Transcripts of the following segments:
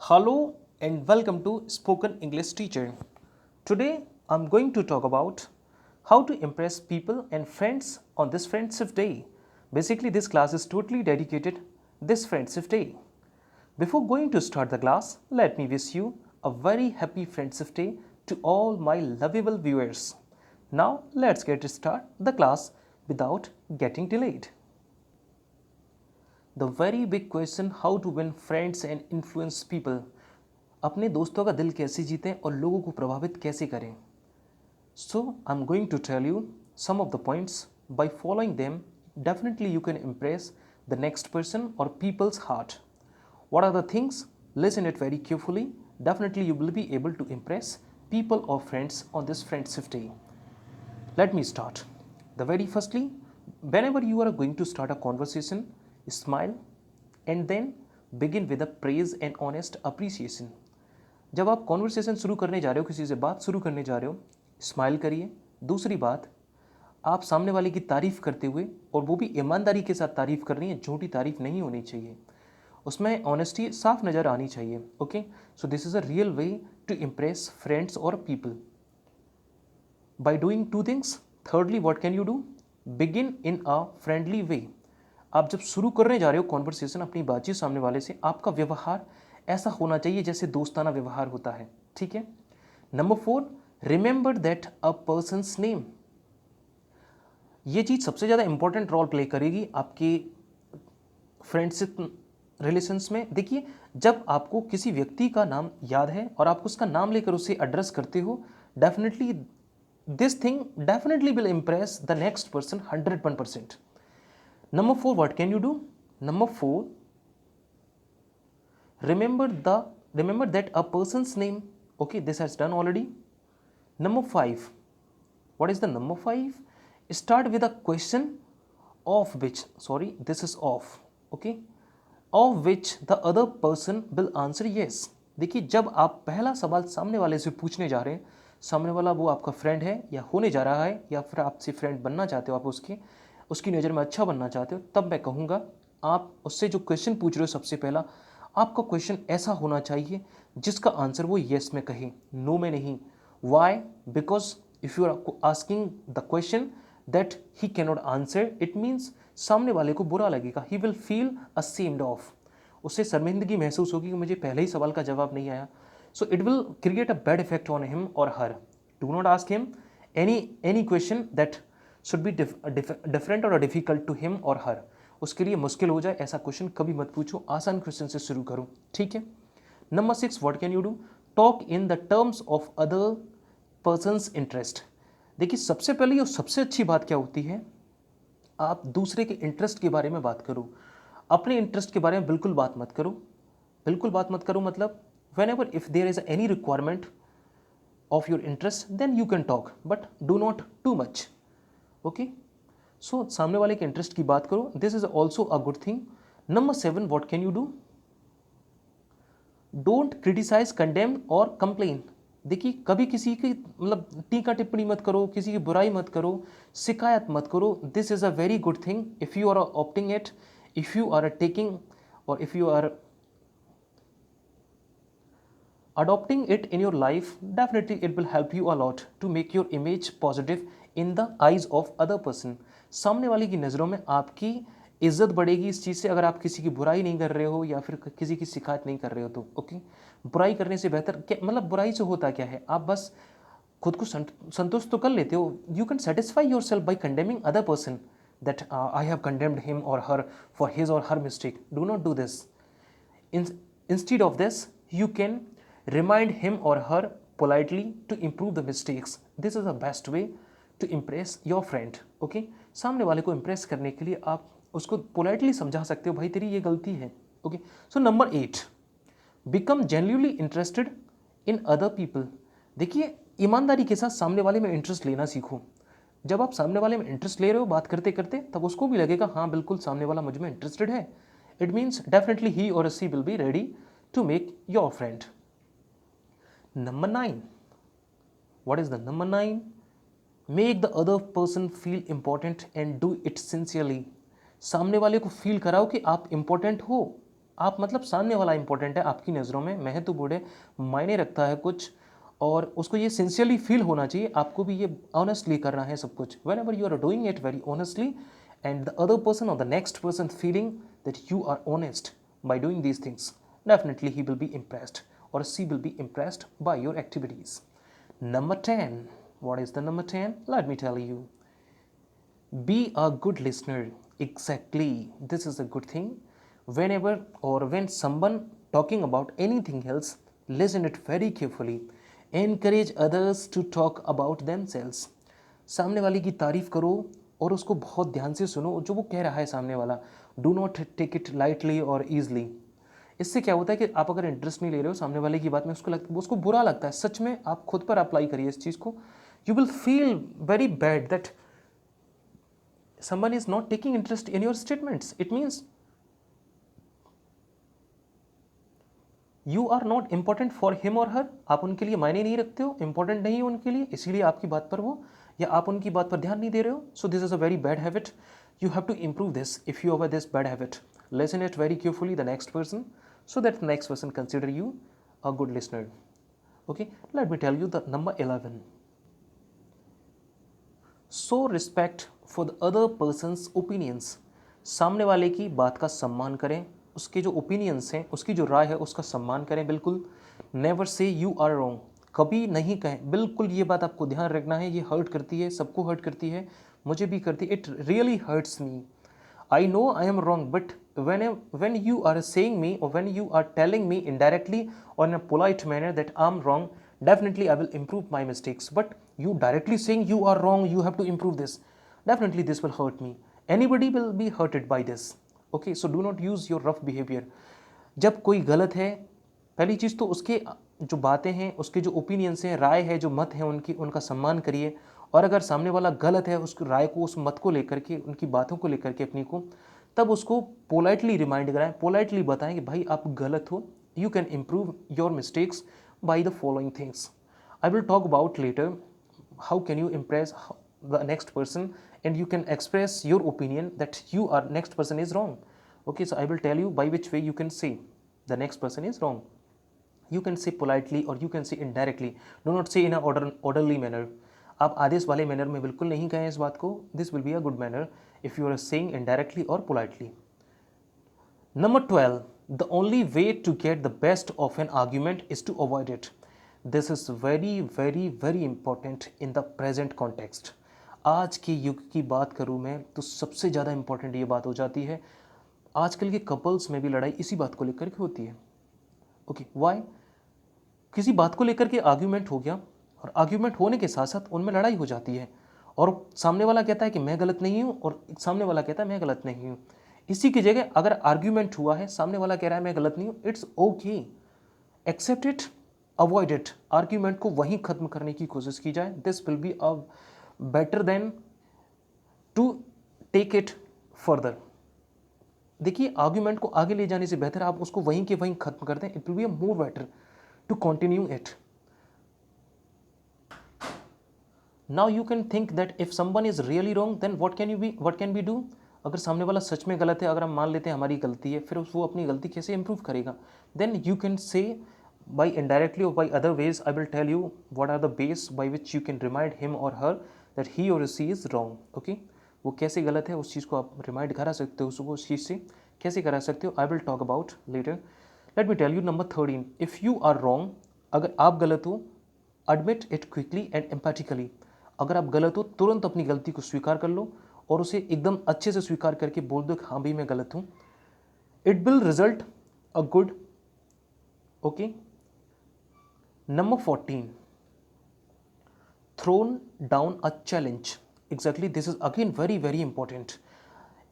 Hello and welcome to Spoken English Teacher. Today I'm going to talk about how to impress people and friends on this Friendship Day. Basically, this class is totally dedicated this Friendship Day. Before going to start the class, let me wish you a very happy Friendship Day to all my lovable viewers. Now let's get start the class without getting delayed. The very big question how to win friends and influence people. अपने दोस्तों का दिल कैसे जीतें और लोगों को प्रभावित कैसे करें. So I am going to tell you some of the points. By following them definitely you can impress the next person or people's heart. What are the things? Listen it very carefully. Definitely you will be able to impress people or friends on this Friendship Day. Let me start. The very firstly, whenever you are going to start a conversation, smile and then begin with a praise and honest appreciation. जब आप conversation शुरू करने जा रहे हो, किसी से बात शुरू करने जा रहे हो, स्माइल करिए. दूसरी बात, आप सामने वाले की तारीफ़ करते हुए, और वो भी ईमानदारी के साथ तारीफ़ करनी है, झूठी तारीफ़ नहीं होनी चाहिए, उसमें ऑनेस्टी साफ नज़र आनी चाहिए. Okay, so this is a real way to impress friends और people by doing two things. Thirdly, what can you do? Begin in a friendly way. आप जब शुरू करने जा रहे हो कॉन्वर्सेशन, अपनी बातचीत सामने वाले से, आपका व्यवहार ऐसा होना चाहिए जैसे दोस्ताना व्यवहार होता है. ठीक है. Number 4, remember that a persons name. ये चीज़ सबसे ज़्यादा इंपॉर्टेंट रोल प्ले करेगी आपके फ्रेंडशिप रिलेशंस में. देखिए, जब आपको किसी व्यक्ति का नाम याद है और आप उसका नाम लेकर उसे एड्रेस करते हो, definitely this thing definitely will impress the next person 101%. Number 4, what can you do? Number 4, remember that a person's name. Okay, this has done already. Number 5, what is the number 5? Start with a question of which, sorry, this is of, okay, of which the other person will answer yes. देखिए, जब आप पहला सवाल सामने वाले से पूछने जा रहे हैं, सामने वाला वो आपका फ्रेंड है या होने जा रहा है, या फिर आपसे फ्रेंड बनना चाहते हो, आप उसकी नज़र में अच्छा बनना चाहते हो, तब मैं कहूँगा आप उससे जो क्वेश्चन पूछ रहे हो, सबसे पहला आपका क्वेश्चन ऐसा होना चाहिए जिसका आंसर वो येस में कहे, नो में नहीं. Why? Because if you are asking the question that he cannot answer, it means सामने वाले को बुरा लगेगा. He will feel ashamed of. उससे शर्मिंदगी महसूस होगी कि मुझे पहले ही सवाल का जवाब नहीं आया. So it will create a bad effect on him और her. Do not ask him any question that should be different और डिफिकल्ट टू हिम और हर. उसके लिए मुश्किल हो जाए ऐसा क्वेश्चन कभी मत पूछो. आसान क्वेश्चन से शुरू करो. ठीक है. Number 6, what can you do? Talk in the terms of other persons interest. देखिए, सबसे पहले और सबसे अच्छी बात क्या होती है, आप दूसरे के इंटरेस्ट के बारे में बात करो. अपने इंटरेस्ट के बारे में बिल्कुल बात मत करो. बिल्कुल बात मत करो मतलब, whenever if there is any requirement of your interest, then you can talk, but do not too much. Okay, so सामने वाले के इंटरेस्ट की बात करो. This is also a good thing. Number 7, what can you do? Don't criticise, condemn और complain. देखिए, कभी किसी की मतलब टीका टिप्पणी मत करो, किसी की बुराई मत करो, शिकायत मत करो. This is a very good thing. If you are opting it, if you are taking, और if you are adopting it in your life, definitely it will help you a lot to make your image positive in the eyes of other person. सामने वाले की नज़रों में आपकी इज्जत बढ़ेगी इस चीज़ से, अगर आप किसी की बुराई नहीं कर रहे हो या फिर किसी की शिकायत नहीं कर रहे हो तो. ओके, बुराई करने से बेहतर क्या, मतलब बुराई से होता क्या है, आप बस खुद को संतुष्ट तो कर लेते हो. You can satisfy your self by condemning other person that I have condemned him और हर फॉर हिज और हर mistake. Do not do this. Instead of this, you can remind him or her politely to improve the mistakes. This is the best way to impress your friend. Okay, सामने वाले को impress करने के लिए आप उसको politely समझा सकते हो, भाई तेरी ये गलती है. Okay, so number 8, become genuinely interested in other people. देखिए, ईमानदारी के साथ सामने वाले में इंटरेस्ट लेना सीखो. जब आप सामने वाले में इंटरेस्ट ले रहे हो बात करते करते, तब उसको भी लगेगा हाँ बिल्कुल सामने वाला मुझ में इंटरेस्टेड है. It means definitely he or she will be ready to make your friend. Number 9. What is the number 9? Make the other person feel important and do it sincerely. सामने वाले को फील कराओ कि आप इंपॉर्टेंट हो. आप मतलब सामने वाला इंपॉर्टेंट है आपकी नज़रों में, महत्वपूर्ण है, मायने रखता है कुछ, और उसको ये सिंसियरली फील होना चाहिए, आपको भी ये ऑनेस्टली करना है सब कुछ. Whenever you are doing it very honestly and the other person or the next person feeling that you are honest by doing these things, definitely he will be impressed or she will be impressed by your activities. Number 10. What is the number 10? Let me tell you. Be a good listener. Exactly. This is a good thing. Whenever or when someone talking about anything else, listen it very carefully. Encourage others to talk about themselves. सामने वाले की तारीफ करो और उसको बहुत ध्यान से सुनो जो वो कह रहा है सामने वाला. Do not take it lightly और ईजली. इससे क्या होता है कि आप अगर इंटरेस्ट नहीं ले रहे हो सामने वाले की बात में, उसको बुरा लगता है. सच में आप खुद पर अप्लाई करिए इस चीज़ को. You will feel very bad that someone is not taking interest in your statements. It means you are not important for him or her. आप उनके लिए मायने नहीं रखते हो, इंपॉर्टेंट नहीं हो उनके लिए, इसीलिए आपकी बात पर वो या आप उनकी बात पर ध्यान नहीं दे रहे हो. So this is a very bad habit. You have to improve this. If you have this bad habit, listen it very carefully the next person, so that the next person consider you a good listener. Okay, let me tell you the number 11. Show respect for the other person's opinions. सामने वाले की बात का सम्मान करें, उसके जो opinions हैं, उसकी जो राय है उसका सम्मान करें बिल्कुल. Never say you are wrong. कभी नहीं कहें, बिल्कुल ये बात आपको ध्यान रखना है. ये हर्ट करती है, सबको हर्ट करती है, मुझे भी करती है. It really hurts me. I know I am wrong, but when you are saying me or when you are telling me indirectly or in a polite manner that I'm wrong, definitely I will improve my mistakes. But you directly saying you are wrong, you have to improve this, definitely this will hurt me. Anybody will be hurted by this. Okay, so do not use your rough behavior. जब कोई गलत है, पहली चीज़ तो उसके जो बातें हैं, उसके जो ओपिनियंस हैं, राय है, जो मत है उनकी, उनका सम्मान करिए. और अगर सामने वाला गलत है, उस राय को, उस मत को लेकर के, उनकी बातों को लेकर के अपनी को, तब उसको पोलाइटली रिमाइंड कराएं, पोलाइटली बताएं कि भाई आप गलत हो. You can improve your mistakes by the following things. I will talk about later how can you impress the next person and you can express your opinion that you are next person is wrong. Okay, so I will tell you by which way you can say the next person is wrong. You can say politely or you can say indirectly. Do not say in a orderly manner. आप आदेश वाले manner में बिल्कुल नहीं कहें इस बात को. This will be a good manner if you are saying indirectly और politely. Number 12. The only way to get the best of an argument is to avoid it. This is very very very important in the present context. आज के युग की बात करूँ मैं तो सबसे ज़्यादा इंपॉर्टेंट ये बात हो जाती है. आजकल के कपल्स में भी लड़ाई इसी बात को लेकर के होती है. Okay, why? किसी बात को लेकर के आर्ग्यूमेंट हो गया और आर्ग्यूमेंट होने के साथ साथ उनमें लड़ाई हो जाती है और सामने वाला कहता है कि मैं गलत नहीं हूँ और सामने वाला कहता है मैं गलत नहीं हूँ. इसी की जगह अगर आर्ग्यूमेंट हुआ है, सामने वाला कह रहा है मैं गलत नहीं हूँ, it's okay, accept it, avoid it. Argument को वहीं खत्म करने की कोशिश की जाए. This will be a better than to take it further. देखिए, आर्ग्यूमेंट को आगे ले जाने से बेहतर आप उसको वहीं के वहीं खत्म कर दें. It will be a more better to continue it. Now you can think that if someone is really wrong then what can be do. अगर सामने वाला सच में गलत है, अगर हम मान लेते हैं हमारी गलती है, फिर वो अपनी गलती कैसे इंप्रूव करेगा. Then you can say by indirectly or by other ways, I will tell you what are the ways by which you can remind him or her that he or she is wrong. Okay, वो कैसे गलत है उस चीज़ को आप remind करा सकते हो, उसको उस चीज़ से कैसे करा सकते हो. I will talk about later. Let me tell you number 13. If you are wrong, अगर आप गलत हो, admit it quickly and empathically. अगर आप गलत हो तुरंत अपनी गलती को स्वीकार कर लो और उसे एकदम अच्छे से स्वीकार करके बोल दो कि हाँ भाई मैं गलत हूँ. It will result a good. Okay. Number 14. Thrown down a challenge. Exactly, this is again very very important.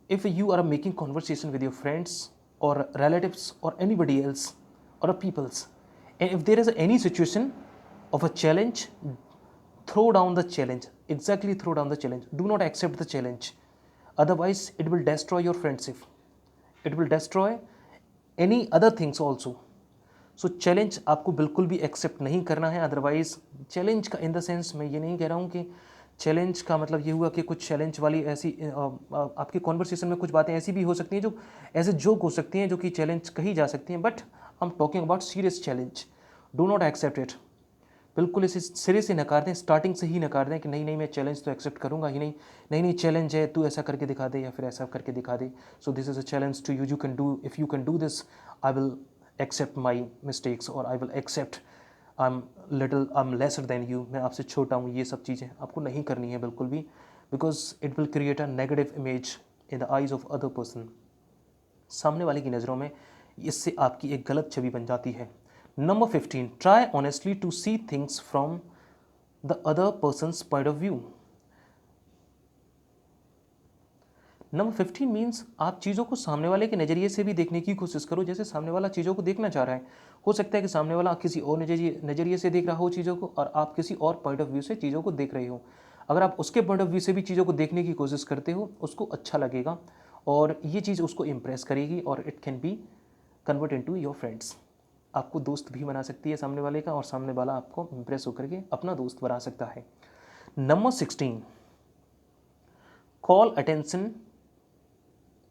If you are making conversation with your friends or relatives or anybody else or a peoples, and if there is any situation of a challenge, throw down the challenge. Exactly, throw down the challenge. Do not accept the challenge. Otherwise, it will destroy your friendship. It will destroy any other things also. So challenge आपको बिल्कुल भी accept नहीं करना है. Otherwise challenge का in the sense मैं ये नहीं कह रहा हूँ कि चैलेंज का मतलब ये हुआ कि कुछ चैलेंज वाली ऐसी आपकी कॉन्वर्सेशन में कुछ बातें ऐसी भी हो सकती हैं जो एज ए जोक हो सकती हैं, जो कि चैलेंज कही जा सकती हैं, but I am talking about serious challenge. Do not accept it. बिल्कुल इसे सिरे से नकार दें, स्टार्टिंग से ही नकार दें कि नहीं नहीं मैं चैलेंज तो एक्सेप्ट करूंगा ही नहीं, नहीं नहीं चैलेंज है, तू ऐसा करके दिखा दे या फिर ऐसा करके दिखा दे। So this is a challenge to you, you can do, if you can do this I will accept my mistakes और I will accept I am lesser than you, मैं आपसे छोटा हूँ। ये सब चीज़ें आपको नहीं करनी है बिल्कुल भी, because it will create a negative image in the eyes of other person. सामने वाले की नज़रों में इससे आपकी एक गलत छवि बन जाती है। Number 15, try honestly to see things from the other persons point of view. Number 15 means आप चीज़ों को सामने वाले के नज़रिए से भी देखने की कोशिश करो, जैसे सामने वाला चीज़ों को देखना चाह रहा है। हो सकता है कि सामने वाला किसी और नज़रिए से देख रहा हो चीज़ों को और आप किसी और पॉइंट ऑफ व्यू से चीज़ों को देख रहे हो। अगर आप उसके पॉइंट ऑफ व्यू से भी चीज़ों को देखने की कोशिश करते हो, उसको अच्छा लगेगा और ये चीज़ उसको इम्प्रेस करेगी और it can be convert into your friends. आपको दोस्त भी बना सकती है सामने वाले का और सामने वाला आपको इम्प्रेस होकर के अपना दोस्त बना सकता है। Number 16, call attention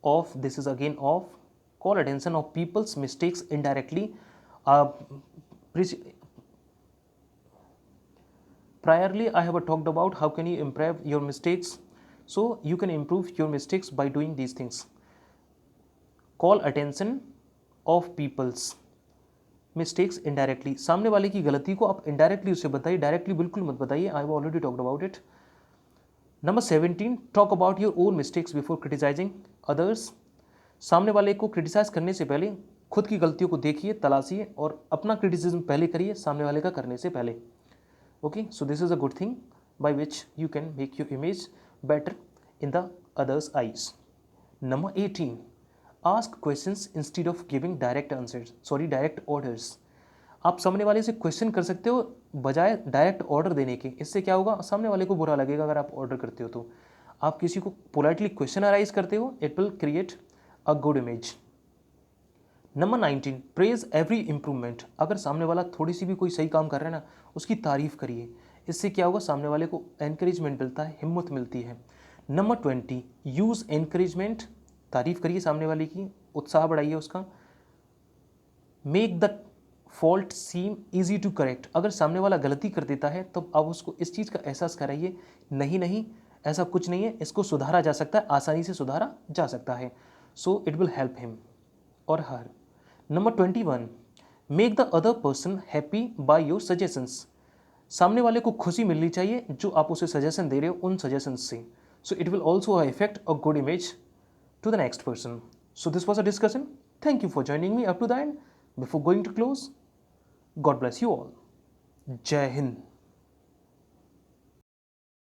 of, this is again of, call attention of people's mistakes indirectly. Priorly I have talked about how can you improve your mistakes, so you can improve your mistakes by doing these things. Call attention of people's mistakes indirectly, सामने वाले की गलती को आप indirectly उसे बताइए, directly बिल्कुल मत बताइए। I have already talked about it. Number 17, talk about your own mistakes before criticizing others. सामने वाले को क्रिटिसाइज करने से पहले खुद की गलतियों को देखिए, तलाशिए और अपना क्रिटिसिज्म पहले करिए सामने वाले का करने से पहले। Okay, so this is a good thing by which you can make your image better in the others eyes. Number 18, ask questions instead of giving direct answers, sorry direct orders. आप सामने वाले से क्वेश्चन कर सकते हो बजाय direct order देने के। इससे क्या होगा, सामने वाले को बुरा लगेगा अगर आप ऑर्डर करते हो तो। आप किसी को पोलाइटली क्वेश्चन अराइज करते हो, it will create a good image. Number 19, praise every improvement. अगर सामने वाला थोड़ी सी भी कोई सही काम कर रहा है ना, उसकी तारीफ करिए। इससे क्या होगा, सामने वाले को एनकरेजमेंट मिलता है, हिम्मत मिलती है। Number 20, use encouragement. तारीफ करिए सामने वाले की, उत्साह बढ़ाइए उसका। Make the fault seem easy to correct. अगर सामने वाला गलती कर देता है तो आप उसको इस चीज़ का एहसास कराइए, नहीं नहीं ऐसा कुछ नहीं है, इसको सुधारा जा सकता है, आसानी से सुधारा जा सकता है। So it will help him और her. Number 21, make the other person happy by your suggestions. सामने वाले को खुशी मिलनी चाहिए जो आप उसे सजेशन दे रहे हो उन सजेशंस से। सो it will also effect a good image to the next person. So this was a discussion. Thank you for joining me up to the end. Before going to close, God bless you all. Jai Hind.